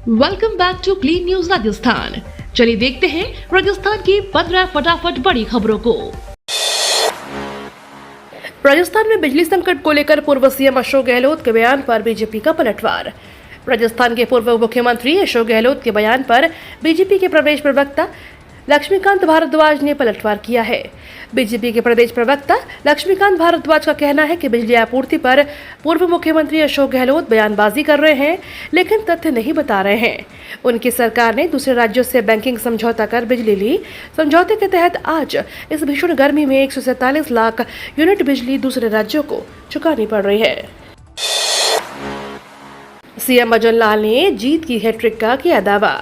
Welcome back to clean news Rajasthan. चलिए देखते हैं राजस्थान की 15 फटाफट बड़ी खबरों को। राजस्थान में बिजली संकट को लेकर पूर्व सीएम अशोक गहलोत के बयान पर बीजेपी का पलटवार। राजस्थान के पूर्व मुख्यमंत्री अशोक गहलोत के बयान पर बीजेपी के प्रदेश प्रवक्ता लक्ष्मीकांत भारद्वाज ने पलटवार किया है। बीजेपी के प्रदेश प्रवक्ता लक्ष्मीकांत भारद्वाज का कहना है कि बिजली आपूर्ति पर पूर्व मुख्यमंत्री अशोक गहलोत बयानबाजी कर रहे हैं, लेकिन तथ्य नहीं बता रहे हैं। उनकी सरकार ने दूसरे राज्यों से बैंकिंग समझौता कर बिजली ली। समझौते के तहत आज इस भीषण गर्मी में 147 लाख यूनिट बिजली दूसरे राज्यों को चुकानी पड़ रही है। सीएम भजन लाल ने जीत की हैट्रिक का किया दावा।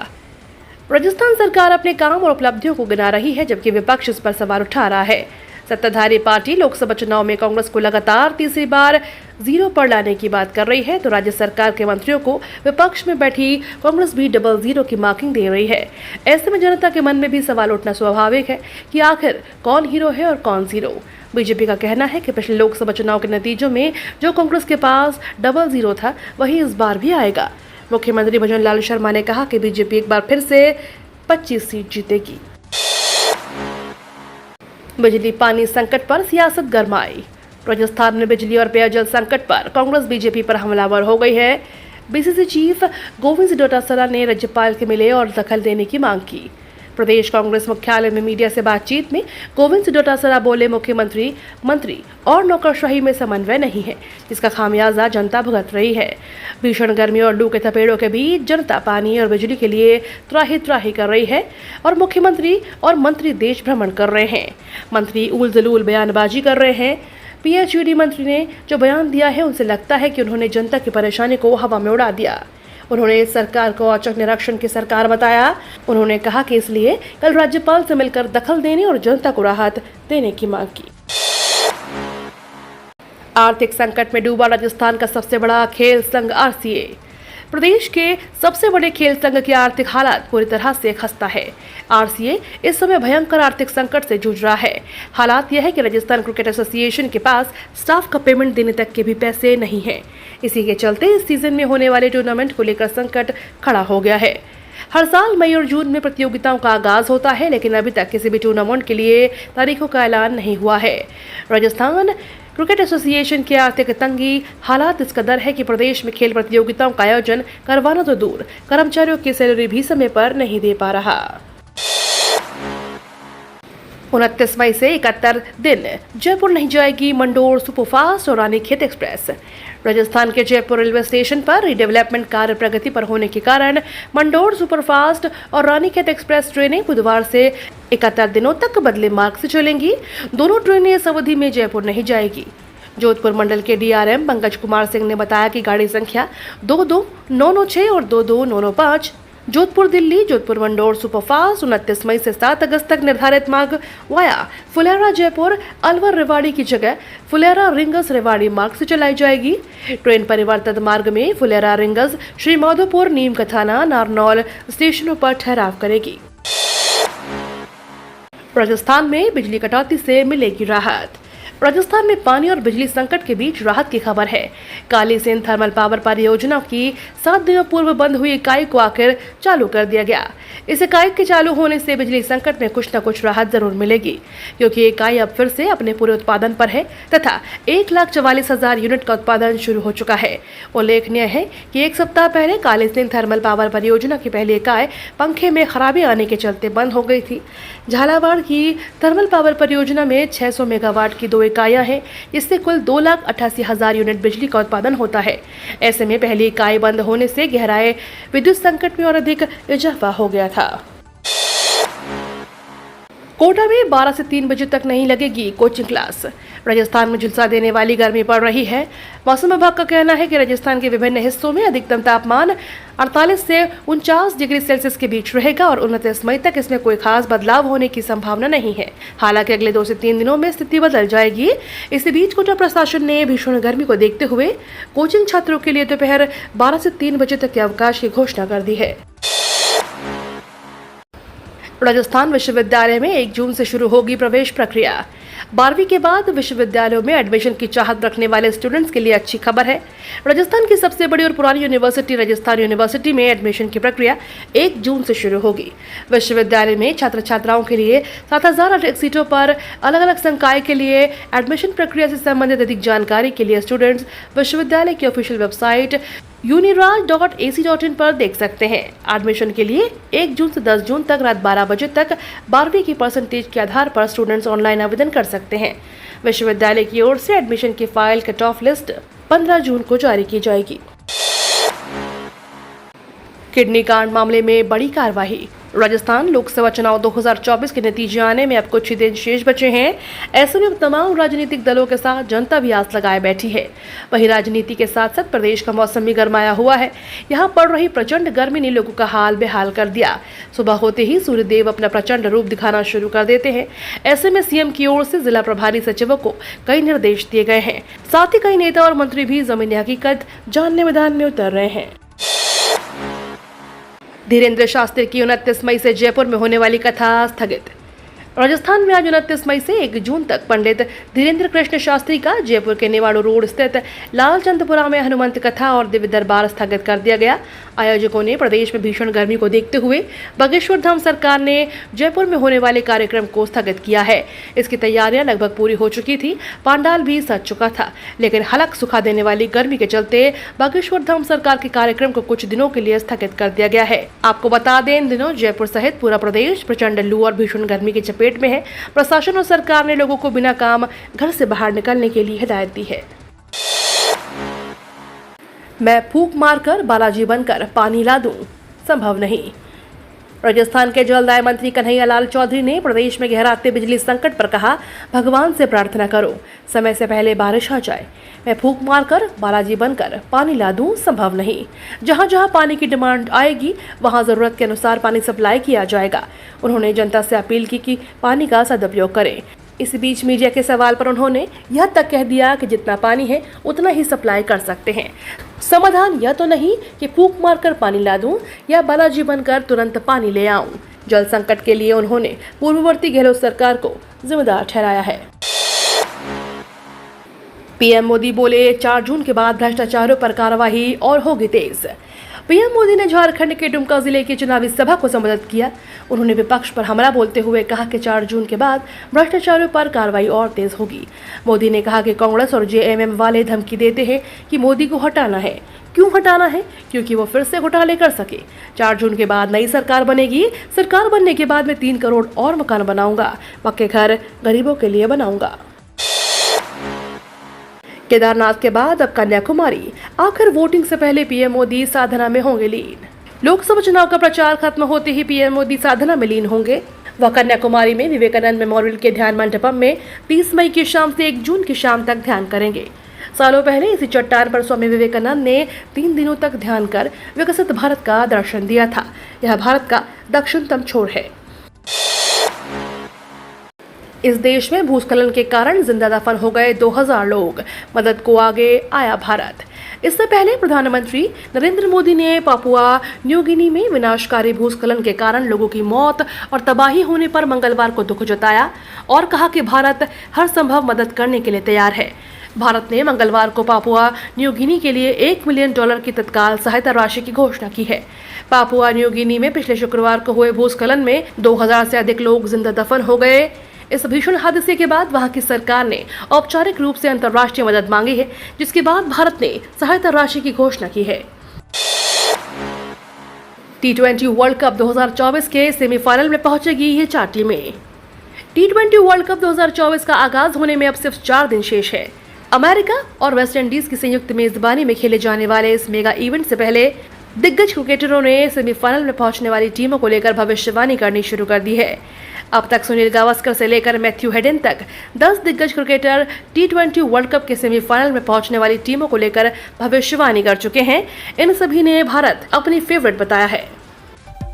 राजस्थान सरकार अपने काम और उपलब्धियों को गिना रही है, जबकि विपक्ष इस पर सवाल उठा रहा है। सत्ताधारी पार्टी लोकसभा चुनाव में कांग्रेस को लगातार तीसरी बार जीरो पर लाने की बात कर रही है, तो राज्य सरकार के मंत्रियों को विपक्ष में बैठी कांग्रेस भी डबल जीरो की मार्किंग दे रही है। ऐसे में जनता के मन में भी सवाल उठना स्वाभाविक है कि आखिर कौन हीरो है और कौन जीरो। बीजेपी का कहना है कि पिछले लोकसभा चुनाव के नतीजों में जो कांग्रेस के पास डबल जीरो था, वही इस बार भी आएगा। मुख्यमंत्री भजन लाल शर्मा ने कहा कि बीजेपी एक बार फिर से 25 सीट जीतेगी। बिजली पानी संकट पर सियासत गरमाई। राजस्थान में बिजली और पेयजल संकट पर कांग्रेस बीजेपी पर हमलावर हो गई है। बीसीसी चीफ गोविंद डोटासरा ने राज्यपाल के मिले और दखल देने की मांग की। प्रदेश कांग्रेस मुख्यालय में मीडिया से बातचीत में गोविंद डोटासरा बोले, मुख्यमंत्री मंत्री और नौकरशाही में समन्वय नहीं है, जिसका खामियाजा जनता भुगत रही है। भीषण गर्मी और लू के थपेड़ों के बीच जनता पानी और बिजली के लिए त्राही त्राही कर रही है और मुख्यमंत्री और मंत्री देश भ्रमण कर रहे हैं। मंत्री उल जलूल बयानबाजी कर रहे हैं। पीएचईडी मंत्री ने जो बयान दिया है, उनसे लगता है कि उन्होंने जनता की परेशानी को हवा में उड़ा दिया। उन्होंने सरकार को औचक निरीक्षण की सरकार बताया। उन्होंने कहा कि इसलिए कल राज्यपाल से मिलकर दखल देने और जनता को राहत देने की मांग की। आर्थिक संकट में डूबा राजस्थान का सबसे बड़ा खेल संघ आरसीए। प्रदेश के सबसे बड़े खेल संघ की आर्थिक हालात पूरी तरह से खस्ता है। आरसीए इस समय भयंकर आर्थिक संकट से जूझ रहा है। हालात यह है कि राजस्थान क्रिकेट एसोसिएशन के पास स्टाफ का पेमेंट देने तक के भी पैसे नहीं हैं। इसी के चलते इस सीजन में होने वाले टूर्नामेंट को लेकर संकट खड़ा हो गया है। हर साल मई और जून में प्रतियोगिताओं का आगाज होता है, लेकिन अभी तक किसी भी टूर्नामेंट के लिए तारीखों का ऐलान नहीं हुआ है। राजस्थान क्रिकेट एसोसिएशन की आर्थिक तंगी हालात इस कदर है कि प्रदेश में खेल प्रतियोगिताओं का आयोजन करवाना तो दूर, कर्मचारियों की सैलरी भी समय पर नहीं दे पा रहा। 29 मई से 71 दिन जयपुर नहीं जाएगी मंडोर सुपरफास्ट और रानीखेत एक्सप्रेस। राजस्थान के जयपुर रेलवे स्टेशन पर रिडेवलपमेंट कार्य प्रगति पर होने के कारण मंडोर सुपरफास्ट और रानीखेत एक्सप्रेस ट्रेनें बुधवार से 71 दिनों तक बदले मार्ग से चलेंगी। दोनों ट्रेनें इस अवधि में जयपुर नहीं जाएगी। जोधपुर मंडल के डीआरएम पंकज कुमार सिंह ने बताया कि गाड़ी संख्या 22996 और 22995 जोधपुर दिल्ली, जोधपुर मंडोर सुपरफास्ट 29 मई से 7 अगस्त तक निर्धारित मार्ग वाया फुलेरा जयपुर अलवर रेवाड़ी की जगह फुलेरा रिंगस रेवाड़ी मार्ग से चलाई जाएगी। ट्रेन परिवर्तित मार्ग में फुलेरा रिंगस श्री माधोपुर नीम कथाना नारनौल स्टेशनों पर ठहराव करेगी। राजस्थान में बिजली कटौती से मिलेगी राहत। राजस्थान में पानी और बिजली संकट के बीच राहत की खबर है। कालीसिंध थर्मल पावर परियोजना की 7 दिनों पूर्व बंद हुई इकाई को आखिर चालू कर दिया गया। इस इकाई के चालू होने से बिजली संकट में कुछ न कुछ राहत जरूर मिलेगी, क्योंकि इकाई अब फिर से अपने पूरे उत्पादन पर है तथा 1,44,000 यूनिट का उत्पादन शुरू हो चुका है। उल्लेखनीय है कि एक सप्ताह पहले कालीसिंध थर्मल पावर परियोजना की पहली इकाई पंखे में खराबी आने के चलते बंद हो गई थी। झालावाड़ की थर्मल पावर परियोजना में 600 मेगावाट की 2 इकाइयां हैं, जिससे कुल 2,88,000 यूनिट बिजली का उत्पादन होता है। ऐसे में पहली इकाई बंद होने से गहराए विद्युत संकट में और अधिक इजाफा हो गया था। कोटा में 12 से 3 बजे तक नहीं लगेगी कोचिंग क्लास। राजस्थान में झुलसा देने वाली गर्मी पड़ रही है। मौसम विभाग का कहना है कि राजस्थान के विभिन्न हिस्सों में अधिकतम तापमान 48 से 49 डिग्री सेल्सियस के बीच रहेगा और 29 मई तक इसमें कोई खास बदलाव होने की संभावना नहीं है। हालांकि अगले 2 से 3 दिनों में स्थिति बदल जाएगी। इसी बीच कोटा प्रशासन ने भीषण गर्मी को देखते हुए कोचिंग छात्रों के लिए दोपहर 12 से 3 बजे तक के अवकाश की घोषणा कर दी है। राजस्थान विश्वविद्यालय में 1 जून से शुरू होगी प्रवेश प्रक्रिया। 12वीं के बाद विश्वविद्यालयों में एडमिशन की चाहत रखने वाले स्टूडेंट्स के लिए अच्छी खबर है। राजस्थान की सबसे बड़ी और पुरानी यूनिवर्सिटी राजस्थान यूनिवर्सिटी में एडमिशन की प्रक्रिया 1 जून से शुरू होगी। विश्वविद्यालय में छात्र छात्राओं के लिए 7000 अधिक सीटों पर अलग अलग संकाय के लिए एडमिशन प्रक्रिया से संबंधित अधिक जानकारी के लिए स्टूडेंट्स विश्वविद्यालय की ऑफिशियल वेबसाइट uniraj.ac.in पर देख सकते हैं। एडमिशन के लिए 1 जून से 10 जून तक रात 12 बजे तक 12वीं की परसेंटेज के आधार पर स्टूडेंट्स ऑनलाइन आवेदन कर सकते हैं। विश्वविद्यालय की ओर से एडमिशन की फाइल कट ऑफ लिस्ट 15 जून को जारी की जाएगी। किडनी कांड मामले में बड़ी कार्रवाई। राजस्थान लोकसभा चुनाव 2024 के नतीजे आने में अब कुछ ही दिन शेष बचे हैं। ऐसे में तमाम राजनीतिक दलों के साथ जनता भी आस लगाए बैठी है। वहीं राजनीति के साथ साथ प्रदेश का मौसम भी गर्माया हुआ है। यहाँ पड़ रही प्रचंड गर्मी ने लोगों का हाल बेहाल कर दिया। सुबह होते ही सूर्यदेव अपना प्रचंड रूप दिखाना शुरू कर देते हैं। ऐसे में सीएम की ओर से जिला प्रभारी सचिवों को कई निर्देश दिए गए हैं। साथ ही कई नेता और मंत्री भी जमीनी हकीकत जानने मैदान में उतर रहे हैं। धीरेन्द्र शास्त्री की 29 मई से जयपुर में होने वाली कथा स्थगित। राजस्थान में आज 29 मई से 1 जून तक पंडित धीरेन्द्र कृष्ण शास्त्री का जयपुर के निवाड़ू रोड स्थित लालचंदपुरा में हनुमंत कथा और दिव्य दरबार स्थगित कर दिया गया। आयोजकों ने प्रदेश में भीषण गर्मी को देखते हुए बागेश्वर धाम सरकार ने जयपुर में होने वाले कार्यक्रम को स्थगित किया है। इसकी तैयारियां लगभग पूरी हो चुकी थी। पंडाल भी सज चुका था, लेकिन हलक सुखा देने वाली गर्मी के चलते बागेश्वर धाम सरकार के कार्यक्रम को कुछ दिनों के लिए स्थगित कर दिया गया है। आपको बता दें, इन दिनों जयपुर सहित पूरा प्रदेश प्रचंड लू और भीषण गर्मी की चपेट में है। प्रशासन और सरकार ने लोगों को बिना काम घर से बाहर निकलने के लिए हिदायत दी है। मैं फूंक मारकर बालाजी बनकर पानी ला दूं, संभव नहीं। राजस्थान के जलदाय मंत्री कन्हैया लाल चौधरी ने प्रदेश में गहराते बिजली संकट पर कहा, भगवान से प्रार्थना करो समय से पहले बारिश आ जाए। मैं फूंक मारकर बालाजी बनकर पानी ला दूं, संभव नहीं। जहां जहां पानी की डिमांड आएगी वहां जरूरत के अनुसार पानी सप्लाई किया जाएगा। उन्होंने जनता से अपील की कि पानी का सदुपयोग करें। इस बीच मीडिया के सवाल पर उन्होंने यह तक कह दिया कि जितना पानी है उतना ही सप्लाई कर सकते हैं। समाधान यह तो नहीं कि फूंक मारकर पानी ला दूं या बालाजी बनकर तुरंत पानी ले आऊं। जल संकट के लिए उन्होंने पूर्ववर्ती गहलोत सरकार को जिम्मेदार ठहराया है। पीएम मोदी बोले, 4 जून के बाद भ्रष्टाचारियों पर कार्रवाई और होगी तेज। पीएम मोदी ने झारखंड के दुमका जिले की चुनावी सभा को संबोधित किया। उन्होंने विपक्ष पर हमला बोलते हुए कहा कि 4 जून के बाद भ्रष्टाचारियों पर कार्रवाई और तेज होगी। मोदी ने कहा कि कांग्रेस और जेएमएम वाले धमकी देते हैं कि मोदी को हटाना है। क्यों हटाना है? क्योंकि वो फिर से घोटाले कर सके। 4 जून के बाद नई सरकार बनेगी। सरकार बनने के बाद मैं 3 करोड़ और मकान बनाऊंगा। पक्के घर गरीबों के लिए बनाऊंगा। केदारनाथ के बाद अब कन्याकुमारी। आखिर वोटिंग से पहले पीएम मोदी साधना में होंगे लीन। लोकसभा चुनाव का प्रचार खत्म होते ही पीएम मोदी साधना में लीन होंगे। वह कन्याकुमारी में विवेकानंद मेमोरियल के ध्यान मंडपम में 30 मई की शाम से 1 जून की शाम तक ध्यान करेंगे। सालों पहले इसी चट्टान पर स्वामी विवेकानंद ने 3 दिनों तक ध्यान कर विकसित भारत का दर्शन दिया था। यह भारत का दक्षिणतम छोर है। इस देश में भूस्खलन के कारण जिंदा दफन हो गए 2000 लोग। मदद को आगे आया भारत। इससे पहले प्रधानमंत्री नरेंद्र मोदी ने पापुआ न्यू गिनी में विनाशकारी भूस्खलन के कारण लोगों की मौत और तबाही होने पर मंगलवार को दुख जताया और कहा कि भारत हर संभव मदद करने के लिए तैयार है। भारत ने मंगलवार को पापुआ न्यू गिनी के लिए $1 मिलियन की तत्काल सहायता राशि की घोषणा की है। पापुआ न्यू गिनी में पिछले शुक्रवार को हुए भूस्खलन में 2000 से अधिक लोग जिंदा दफन हो गए। इस भीषण हादसे के बाद वहां की सरकार ने औपचारिक रूप से अंतर्राष्ट्रीय मदद मांगी है, जिसके बाद भारत ने सहायता राशि की घोषणा की है। T20 वर्ल्ड कप 2024 के सेमीफाइनल में पहुंचेगी ये 4 टीमें। T20 वर्ल्ड कप 2024 का आगाज होने में अब सिर्फ 4 दिन शेष है। अमेरिका और वेस्ट इंडीज की संयुक्त मेजबानी में खेले जाने वाले इस मेगा इवेंट से पहले दिग्गज क्रिकेटरों ने सेमीफाइनल में पहुंचने वाली टीमों को लेकर भविष्यवाणी करनी शुरू कर दी है। अब तक सुनील गावस्कर से लेकर मैथ्यू हेडन तक 10 दिग्गज क्रिकेटर T20 वर्ल्ड कप के सेमीफाइनल में पहुंचने वाली टीमों को लेकर भविष्यवाणी कर चुके हैं। इन सभी ने भारत अपनी फेवरेट बताया है।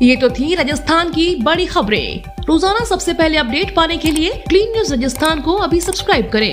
ये तो थी राजस्थान की बड़ी खबरें। रोजाना सबसे पहले अपडेट पाने के लिए क्लीन न्यूज राजस्थान को अभी सब्सक्राइब करें।